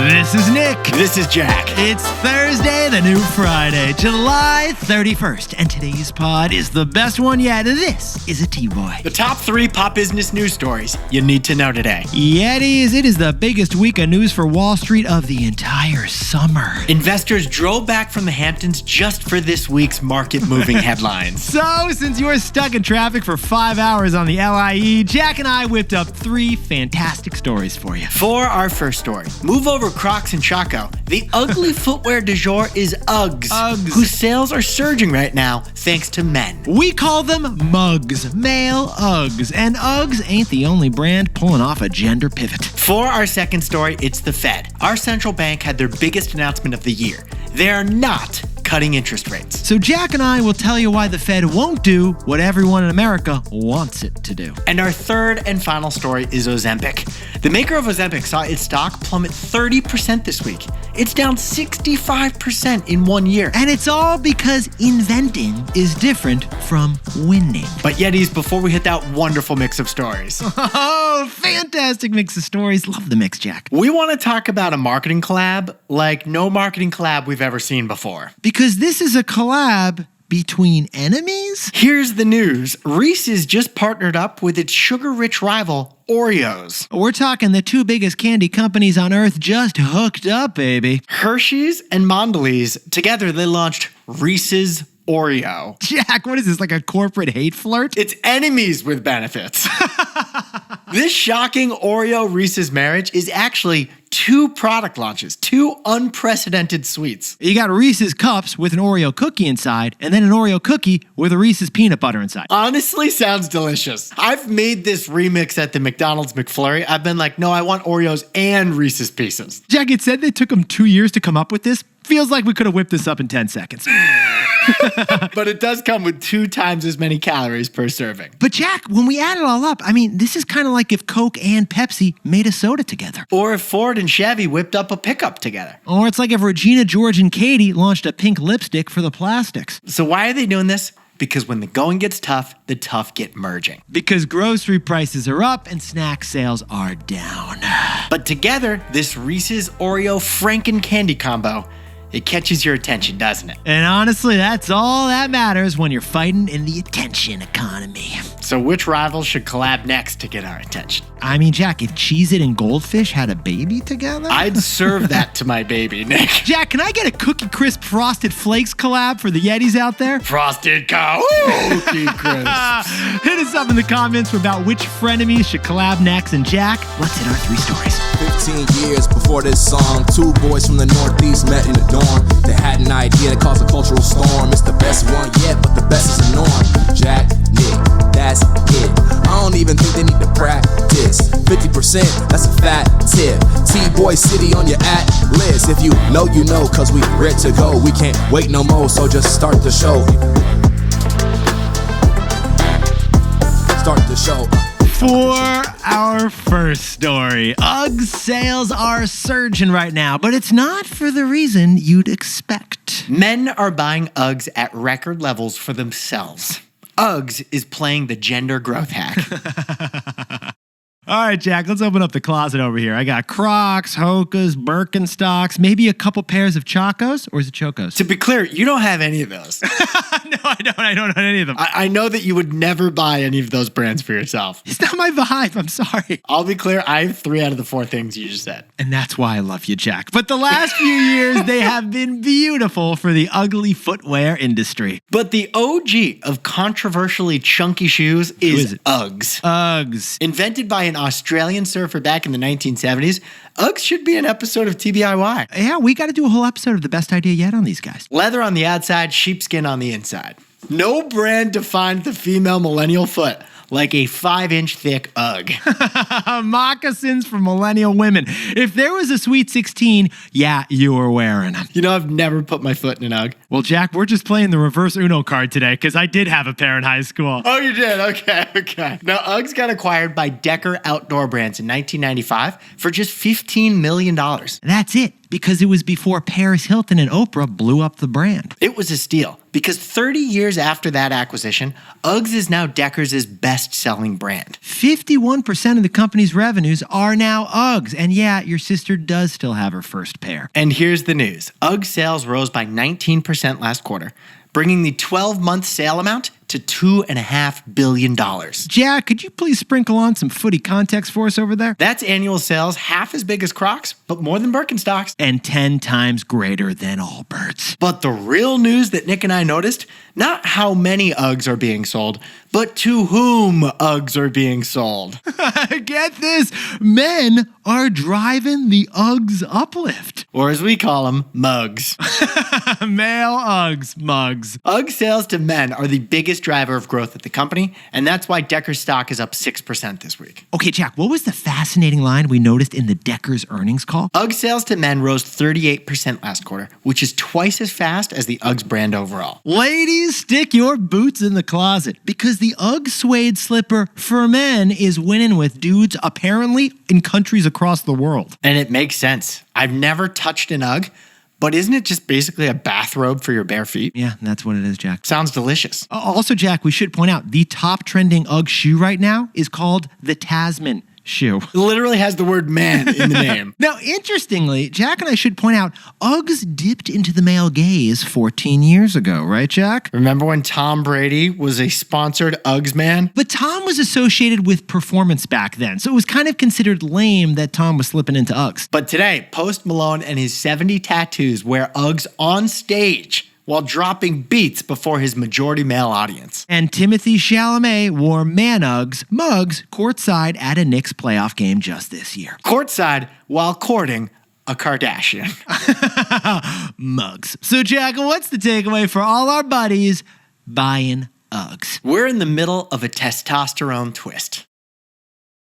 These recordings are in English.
This is Nick. This is Jack. It's Thursday, the new Friday, July 31st, and today's pod is the best one yet. This is a T-Boy. The top 3 pop business news stories you need to know today. Yetis, it is the biggest week of news for Wall Street of the entire summer. Investors drove back from the Hamptons just for this week's market-moving headlines. So, since you were stuck in traffic for 5 hours on the LIE, Jack and I whipped up 3 fantastic stories for you. For our first story, move over Crocs and Chaco. The ugly footwear du jour is Uggs, whose sales are surging right now thanks to men. We call them mugs, male Uggs, and Uggs ain't the only brand pulling off a gender pivot. For our second story, it's the Fed. Our central bank had their biggest announcement of the year. They are not cutting interest rates. So Jack and I will tell you why the Fed won't do what everyone in America wants it to do. And our third and final story is Ozempic. The maker of Ozempic saw its stock plummet 30% this week. It's down 65% in 1 year. And it's all because inventing is different from winning. But Yetis, before we hit that wonderful mix of stories. Oh, fantastic mix of stories. Love the mix, Jack. We want to talk about a marketing collab like no marketing collab we've ever seen before. Because this is a collab between enemies? Here's the news. Reese has just partnered up with its sugar-rich rival, Oreos. We're talking the 2 biggest candy companies on Earth just hooked up, baby. Hershey's and Mondelez, together they launched Reese's Oreo. Jack, what is this, like a corporate hate flirt? It's enemies with benefits. This shocking Oreo Reese's marriage is actually 2 product launches, 2 unprecedented sweets. You got Reese's Cups with an Oreo cookie inside, and then an Oreo cookie with a Reese's peanut butter inside. Honestly, sounds delicious. I've made this remix at the McDonald's McFlurry. I've been like, no, I want Oreos and Reese's Pieces. Jack, it said they took them 2 years to come up with this. Feels like we could have whipped this up in 10 seconds. But it does come with 2 times as many calories per serving. But Jack, when we add it all up, I mean, this is kind of like if Coke and Pepsi made a soda together. Or if Ford and Chevy whipped up a pickup together. Or it's like if Regina George and Katie launched a pink lipstick for the plastics. So why are they doing this? Because when the going gets tough, the tough get merging. Because grocery prices are up and snack sales are down. But together, this Reese's Oreo Franken candy combo, it catches your attention, doesn't it? And honestly, that's all that matters when you're fighting in the attention economy. So which rivals should collab next to get our attention? I mean, Jack, if Cheez-It and Goldfish had a baby together? I'd serve that to my baby, Nick. Jack, can I get a Cookie Crisp Frosted Flakes collab for the Yetis out there? Frosted Cookie Crisp. Hit us up in the comments about which frenemies should collab next. And Jack, let's hit our 3 stories. 15 years before this song, 2 boys from the Northeast met in the dorm. They had an idea that caused a cultural storm. It's the best one yet, but the best is the norm. Jack, Nick, that's it. I don't even think they need to practice. 50%, that's a fat tip. T-Boy City on your list. If you know, you know, cause we ready to go. We can't wait no more, so just start the show. Start the show. For our first story, Uggs sales are surging right now, but it's not for the reason you'd expect. Men are buying Uggs at record levels for themselves. Uggs is playing the gender growth hack. All right, Jack, let's open up the closet over here. I got Crocs, Hokas, Birkenstocks, maybe a couple pairs of Chacos, or is it Chocos? To be clear, you don't have any of those. No, I don't have any of them. I know that you would never buy any of those brands for yourself. It's not my vibe, I'm sorry. I'll be clear, I have 3 out of the 4 things you just said. And that's why I love you, Jack. But the last few years, they have been beautiful for the ugly footwear industry. But the OG of controversially chunky shoes is Uggs. Uggs. Invented by an Australian surfer back in the 1970s, Uggs should be an episode of TBIY. Yeah, we got to do a whole episode of the best idea yet on these guys. Leather on the outside, sheepskin on the inside. No brand defined the female millennial foot like a 5-inch thick Ugg. Moccasins for millennial women. If there was a Sweet 16, yeah, you were wearing them. You know, I've never put my foot in an Ugg. Well, Jack, we're just playing the reverse Uno card today because I did have a pair in high school. Oh, you did? Okay. Now, Uggs got acquired by Decker Outdoor Brands in 1995 for just $15 million. That's it. because it was before Paris Hilton and Oprah blew up the brand. It was a steal because 30 years after that acquisition, Uggs is now Deckers' best-selling brand. 51% of the company's revenues are now Uggs. And yeah, your sister does still have her first pair. And here's the news. Uggs sales rose by 19% last quarter, bringing the 12-month sale amount to $2.5 billion. Jack, could you please sprinkle on some footy context for us over there? That's annual sales half as big as Crocs, but more than Birkenstocks. And 10 times greater than Allbirds. But the real news that Nick and I noticed, not how many Uggs are being sold, but to whom Uggs are being sold. Get this, men are driving the Uggs uplift. Or as we call them, mugs. Male Uggs mugs. Ugg sales to men are the biggest driver of growth at the company, and that's why Deckers stock is up 6% this week. Okay, Jack, what was the fascinating line we noticed in the Deckers earnings call? Ugg sales to men rose 38% last quarter, which is twice as fast as the Uggs brand overall. Ladies, stick your boots in the closet because the Ugg suede slipper for men is winning with dudes apparently in countries across the world. And it makes sense. I've never touched an Ugg, but isn't it just basically a bathrobe for your bare feet? Yeah, that's what it is, Jack. Sounds delicious. Also, Jack, we should point out the top trending Ugg shoe right now is called the Tasman shoe. It literally has the word man in the name. Now, interestingly, Jack and I should point out, Uggs dipped into the male gaze 14 years ago, right, Jack? Remember when Tom Brady was a sponsored Uggs man? But Tom was associated with performance back then, so it was kind of considered lame that Tom was slipping into Uggs. But today, Post Malone and his 70 tattoos wear Uggs on stage while dropping beats before his majority male audience. And Timothy Chalamet wore man Uggs, mugs, courtside at a Knicks playoff game just this year. Courtside while courting a Kardashian. Mugs. So, Jack, what's the takeaway for all our buddies buying Uggs? We're in the middle of a testosterone twist.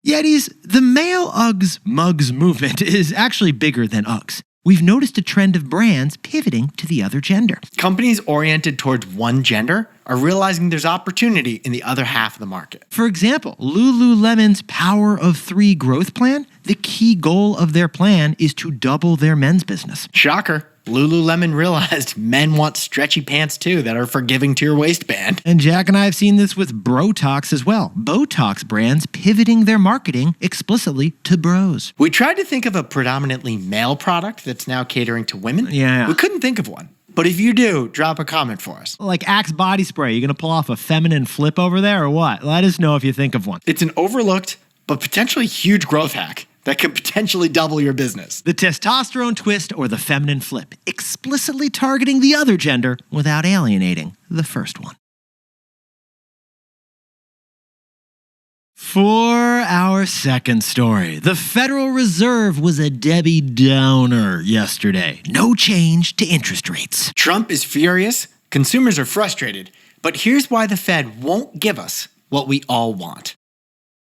Yetis, the male Uggs mugs movement is actually bigger than Uggs. We've noticed a trend of brands pivoting to the other gender. Companies oriented towards one gender are realizing there's opportunity in the other half of the market. For example, Lululemon's Power of 3 growth plan, the key goal of their plan is to double their men's business. Shocker. Lululemon realized men want stretchy pants too that are forgiving to your waistband. And Jack and I have seen this with Brotox as well. Botox brands pivoting their marketing explicitly to bros. We tried to think of a predominantly male product that's now catering to women. Yeah. We couldn't think of one. But if you do, drop a comment for us. Like Axe body spray, you gonna pull off a feminine flip over there or what? Let us know if you think of one. It's an overlooked but potentially huge growth hack that could potentially double your business. The testosterone twist or the feminine flip, explicitly targeting the other gender without alienating the first one. For our second story, the Federal Reserve was a Debbie Downer yesterday. No change to interest rates. Trump is furious, consumers are frustrated, but here's why the Fed won't give us what we all want.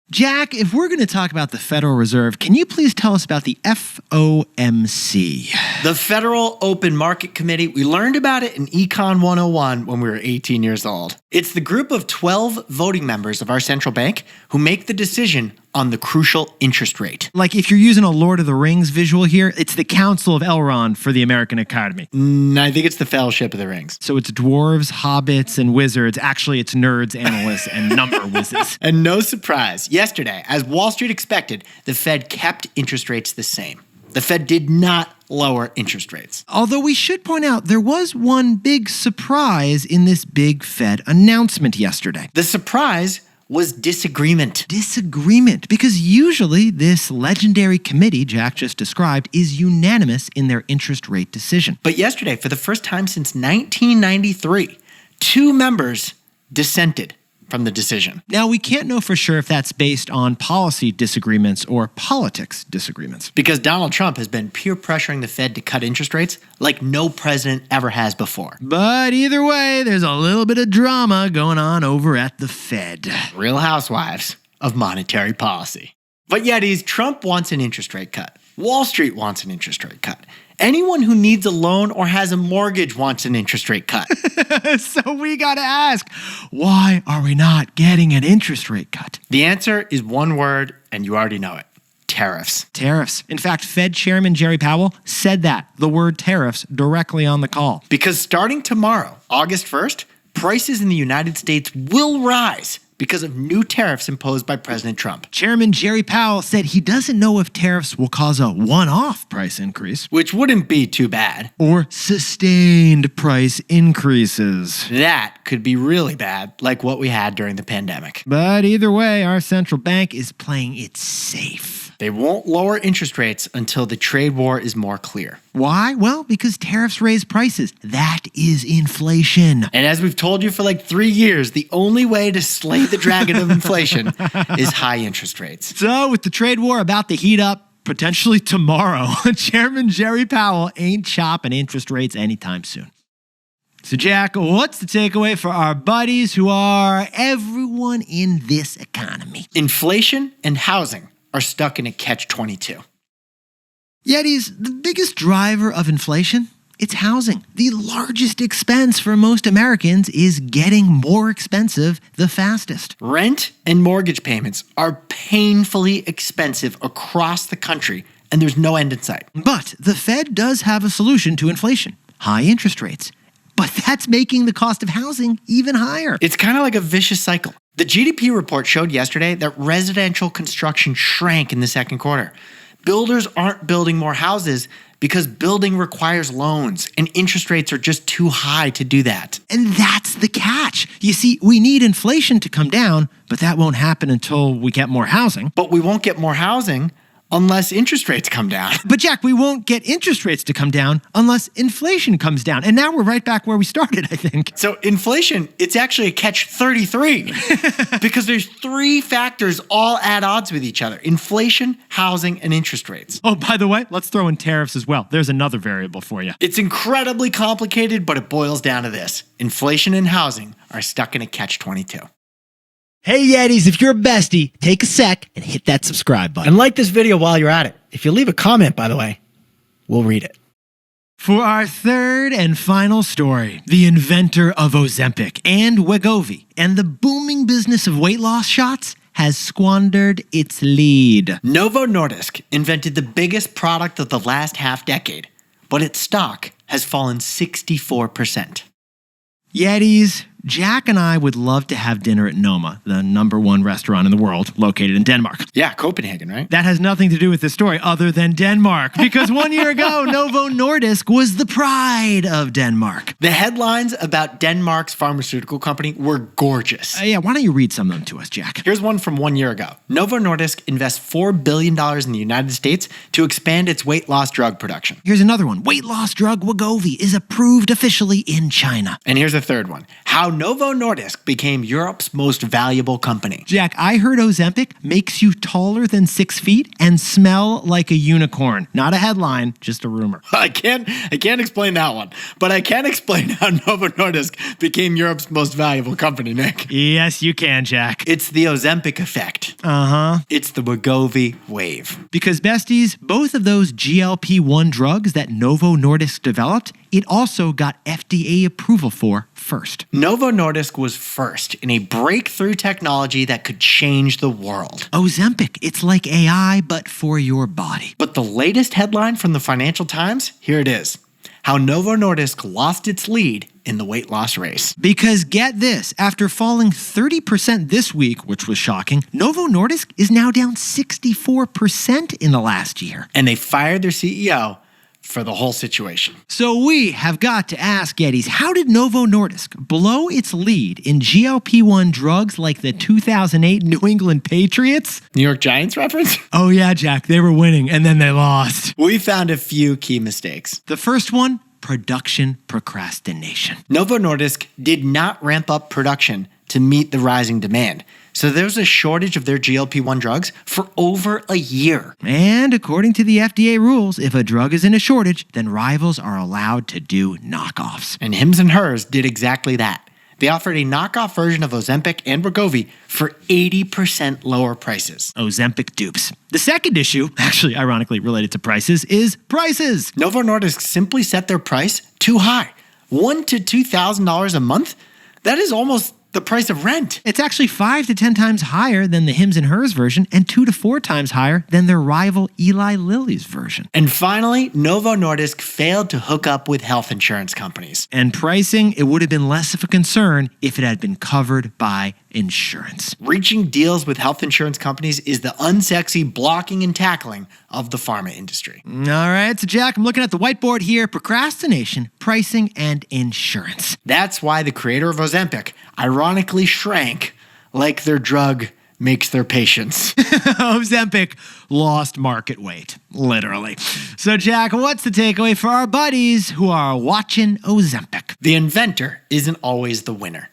Jack, if we're going to talk about the Federal Reserve, can you please tell us about the FOMC? The Federal Open Market Committee, we learned about it in Econ 101 when we were 18 years old. It's the group of 12 voting members of our central bank who make the decision on the crucial interest rate. Like if you're using a Lord of the Rings visual here, it's the Council of Elrond for the American economy. I think it's the Fellowship of the Rings. So it's dwarves, hobbits, and wizards. Actually, it's nerds, analysts, and number whizzes. And no surprise, yesterday, as Wall Street expected, the Fed kept interest rates the same. The Fed did not lower interest rates. Although we should point out there was one big surprise in this big Fed announcement yesterday. The surprise was disagreement. Disagreement, because usually this legendary committee Jack just described is unanimous in their interest rate decision. But yesterday, for the first time since 1993, 2 members dissented from the decision. Now, we can't know for sure if that's based on policy disagreements or politics disagreements. Because Donald Trump has been peer pressuring the Fed to cut interest rates like no president ever has before. But either way, there's a little bit of drama going on over at the Fed. Real housewives of monetary policy. But yet, Trump wants an interest rate cut. Wall Street wants an interest rate cut. Anyone who needs a loan or has a mortgage wants an interest rate cut. So we gotta ask, why are we not getting an interest rate cut? The answer is one word, and you already know it. tariffs. Tariffs. In fact, Fed Chairman Jerry Powell said the word tariffs, directly on the call. Because starting tomorrow, August 1st, prices in the United States will rise because of new tariffs imposed by President Trump. Chairman Jerry Powell said he doesn't know if tariffs will cause a one-off price increase, Which wouldn't be too bad. or sustained price increases. That could be really bad, like what we had during the pandemic. But either way, our central bank is playing it safe. They won't lower interest rates until the trade war is more clear. Why? Well, because tariffs raise prices. That is inflation. And as we've told you for like 3 years, the only way to slay the dragon of inflation is high interest rates. So with the trade war about to heat up, potentially tomorrow, Chairman Jerry Powell ain't chopping interest rates anytime soon. So Jack, what's the takeaway for our buddies who are everyone in this economy? Inflation and housing are stuck in a catch-22. Yetis, the biggest driver of inflation, it's housing. The largest expense for most Americans is getting more expensive the fastest. Rent and mortgage payments are painfully expensive across the country, and there's no end in sight. But the Fed does have a solution to inflation: high interest rates. But that's making the cost of housing even higher. It's kind of like a vicious cycle. The GDP report showed yesterday that residential construction shrank in the second quarter. Builders aren't building more houses because building requires loans, and interest rates are just too high to do that. And that's the catch. You see, we need inflation to come down, but that won't happen until we get more housing. But we won't get more housing unless interest rates come down. But Jack, we won't get interest rates to come down unless inflation comes down. And now we're right back where we started, I think. So inflation, it's actually a catch-33 because there's 3 factors all at odds with each other: inflation, housing, and interest rates. Oh, by the way, let's throw in tariffs as well. There's another variable for you. It's incredibly complicated, but it boils down to this: inflation and housing are stuck in a catch-22. Hey Yetis, if you're a bestie, take a sec and hit that subscribe button. And like this video while you're at it. If you leave a comment, by the way, we'll read it. For our third and final story, the inventor of Ozempic and Wegovy and the booming business of weight loss shots has squandered its lead. Novo Nordisk invented the biggest product of the last half-decade, but its stock has fallen 64%. Yetis, Jack and I would love to have dinner at Noma, the #1 restaurant in the world, located in Denmark. Yeah, Copenhagen, right? That has nothing to do with this story other than Denmark, because 1 year ago, Novo Nordisk was the pride of Denmark. The headlines about Denmark's pharmaceutical company were gorgeous. Yeah, why don't you read some of them to us, Jack? Here's one from 1 year ago. Novo Nordisk invests $4 billion in the United States to expand its weight loss drug production. Here's another one. Weight loss drug Wegovy is approved officially in China. And here's a third one. How Novo Nordisk became Europe's most valuable company. Jack, I heard Ozempic makes you taller than 6 feet and smell like a unicorn. Not a headline, just a rumor. I can't explain that one, but I can explain how Novo Nordisk became Europe's most valuable company, Nick. Yes, you can, Jack. It's the Ozempic effect. Uh-huh. It's the Wegovy wave. Because besties, both of those GLP-1 drugs that Novo Nordisk developed, it also got FDA approval for first. Novo Nordisk was first in a breakthrough technology that could change the world. Ozempic, it's like AI, but for your body. But the latest headline from the Financial Times, here it is. How Novo Nordisk lost its lead in the weight loss race. Because get this, after falling 30% this week, which was shocking, Novo Nordisk is now down 64% in the last year. And they fired their CEO for the whole situation. So we have got to ask Yetis, how did Novo Nordisk blow its lead in GLP-1 drugs like the 2008 New England Patriots? New York Giants reference? Oh yeah, Jack, they were winning and then they lost. We found a few key mistakes. The first one, production procrastination. Novo Nordisk did not ramp up production to meet the rising demand. So there was a shortage of their GLP-1 drugs for over a year. And according to the FDA rules, if a drug is in a shortage, then rivals are allowed to do knockoffs. And Hims and Hers did exactly that. They offered a knockoff version of Ozempic and Wegovy for 80% lower prices. Ozempic dupes. The second issue, actually ironically related to prices, is prices. Novo Nordisk simply set their price too high. $1,000 to $2,000 a month? That is almost the price of rent. It's actually 5 to 10 times higher than the Hims and Hers version and 2 to 4 times higher than their rival Eli Lilly's version. And finally, Novo Nordisk failed to hook up with health insurance companies. And pricing, it would have been less of a concern if it had been covered by insurance. Reaching deals with health insurance companies is the unsexy blocking and tackling of the pharma industry. All right, so Jack, I'm looking at the whiteboard here. Procrastination, pricing, and insurance. That's why the creator of Ozempic ironically shrank like their drug makes their patients. Ozempic lost market weight, literally. So Jack, what's the takeaway for our buddies who are watching Ozempic? The inventor isn't always the winner.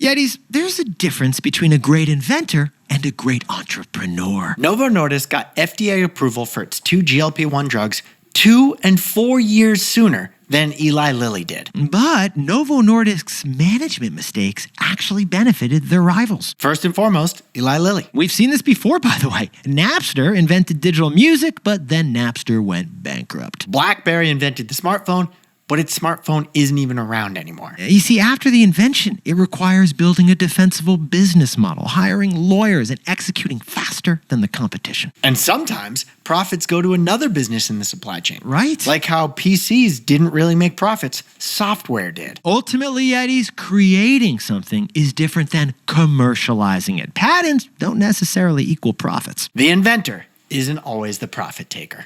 Yetis, there's a difference between a great inventor and a great entrepreneur. Novo Nordisk got FDA approval for its 2 GLP-1 drugs 2 and 4 years sooner than Eli Lilly did. But Novo Nordisk's management mistakes actually benefited their rivals. First and foremost, Eli Lilly. We've seen this before, by the way. Napster invented digital music, but then Napster went bankrupt. BlackBerry invented the smartphone, but its smartphone isn't even around anymore. You see, after the invention, it requires building a defensible business model, hiring lawyers, and executing faster than the competition. And sometimes profits go to another business in the supply chain. Right. Like how PCs didn't really make profits, software did. Ultimately, Yetis, creating something is different than commercializing it. Patents don't necessarily equal profits. The inventor isn't always the profit taker.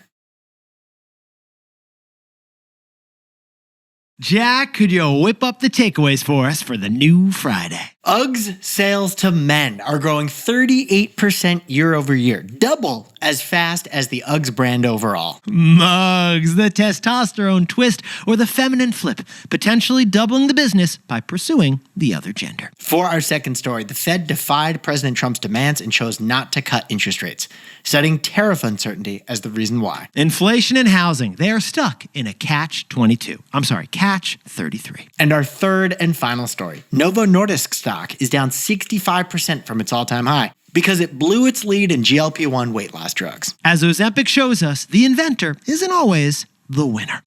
Jack, could you whip up the takeaways for us for the new Friday? Uggs sales to men are growing 38% year over year, double as fast as the Uggs brand overall. Mugs, the testosterone twist or the feminine flip, potentially doubling the business by pursuing the other gender. For our second story, the Fed defied President Trump's demands and chose not to cut interest rates, citing tariff uncertainty as the reason why. Inflation and housing, they are stuck in a catch-22. Catch-33. And our third and final story, Novo Nordisk stock is down 65% from its all-time high because it blew its lead in GLP-1 weight loss drugs. As Ozempic shows us, the inventor isn't always the winner.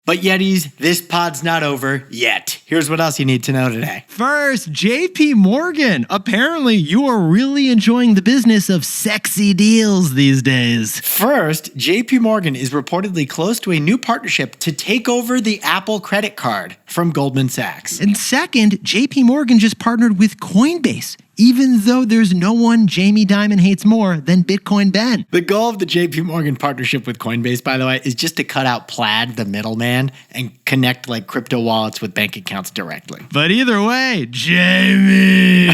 But Yetis, this pod's not over yet. Here's what else you need to know today. First, JP Morgan. Apparently, you are really enjoying the business of sexy deals these days. First, JP Morgan is reportedly close to a new partnership to take over the Apple credit card from Goldman Sachs. And second, JP Morgan just partnered with Coinbase, even though there's no one Jamie Dimon hates more than Bitcoin Ben. The goal of the JP Morgan partnership with Coinbase, by the way, is just to cut out Plaid, the middleman, and connect like crypto wallets with bank accounts directly. But either way, Jamie!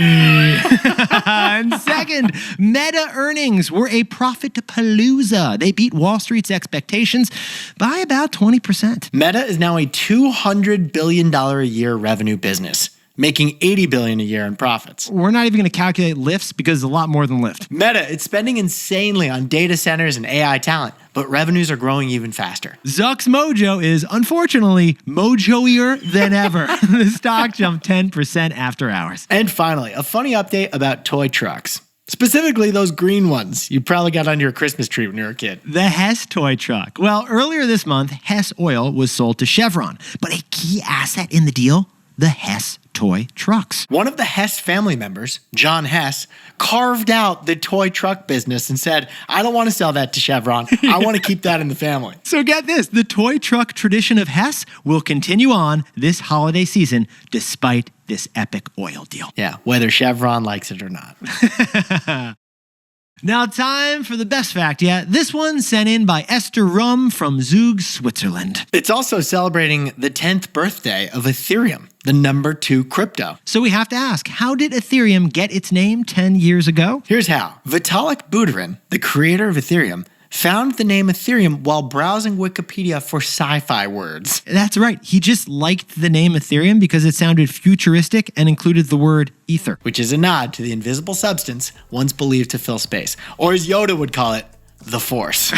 And second, Meta earnings were a profit-palooza. They beat Wall Street's expectations by about 20%. Meta is now a $200 billion a year revenue business, making $80 billion a year in profits. We're not even going to calculate lifts because it's a lot more than Lyft. Meta, it's spending insanely on data centers and AI talent, but revenues are growing even faster. Zuck's mojo is, unfortunately, mojoier than ever. The stock jumped 10% after hours. And finally, a funny update about toy trucks. Specifically, those green ones you probably got under your Christmas tree when you were a kid. The Hess toy truck. Well, earlier this month, Hess Oil was sold to Chevron, but a key asset in the deal, the Hess toy trucks. One of the Hess family members, John Hess, carved out the toy truck business and said, I don't want to sell that to Chevron. I want to keep that in the family. So get this, the toy truck tradition of Hess will continue on this holiday season despite this epic oil deal. Yeah, whether Chevron likes it or not. Now time for the best fact yet. This one sent in by Esther Rum from Zug, Switzerland. It's also celebrating the 10th birthday of Ethereum, the number 2 crypto. So we have to ask, how did Ethereum get its name 10 years ago? Here's how. Vitalik Buterin, the creator of Ethereum, found the name Ethereum while browsing Wikipedia for sci-fi words. That's right. He just liked the name Ethereum because it sounded futuristic and included the word ether. Which is a nod to the invisible substance once believed to fill space. Or as Yoda would call it, the Force.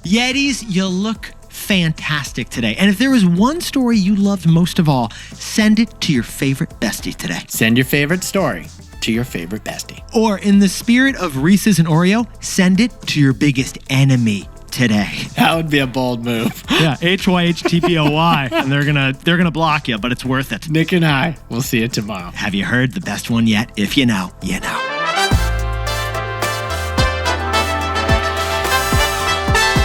Yetis, you look fantastic today. And if there was one story you loved most of all, send it to your favorite bestie today. Send your favorite story to your favorite bestie. Or in the spirit of Reese's and Oreo, send it to your biggest enemy today. That would be a bold move. Yeah, HYHTPOY, and they're gonna block you, but it's worth it. Nick and I will see you tomorrow. Have you heard the best one yet? If you know, you know.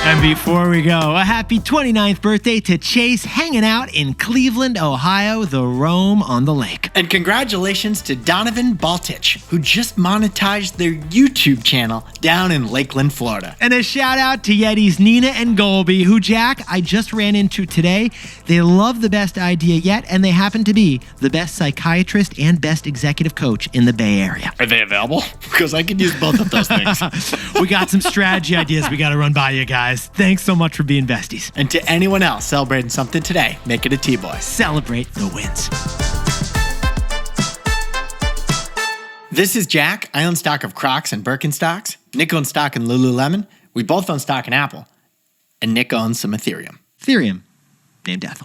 And before we go, a happy 29th birthday to Chase, hanging out in Cleveland, Ohio, the Rome on the lake. And congratulations to Donovan Baltich, who just monetized their YouTube channel down in Lakeland, Florida. And a shout out to Yeti's Nina and Golby, who, Jack, I just ran into today. They love the best idea yet, and they happen to be the best psychiatrist and best executive coach in the Bay Area. Are they available? Because I could use both of those things. We got some strategy ideas we got to run by you guys. Thanks so much for being besties. And to anyone else celebrating something today, make it a T-Boy. Celebrate the wins. This is Jack. I own stock of Crocs and Birkenstocks. Nick owns stock in Lululemon. We both own stock in Apple. And Nick owns some Ethereum. Ethereum, named Ethel.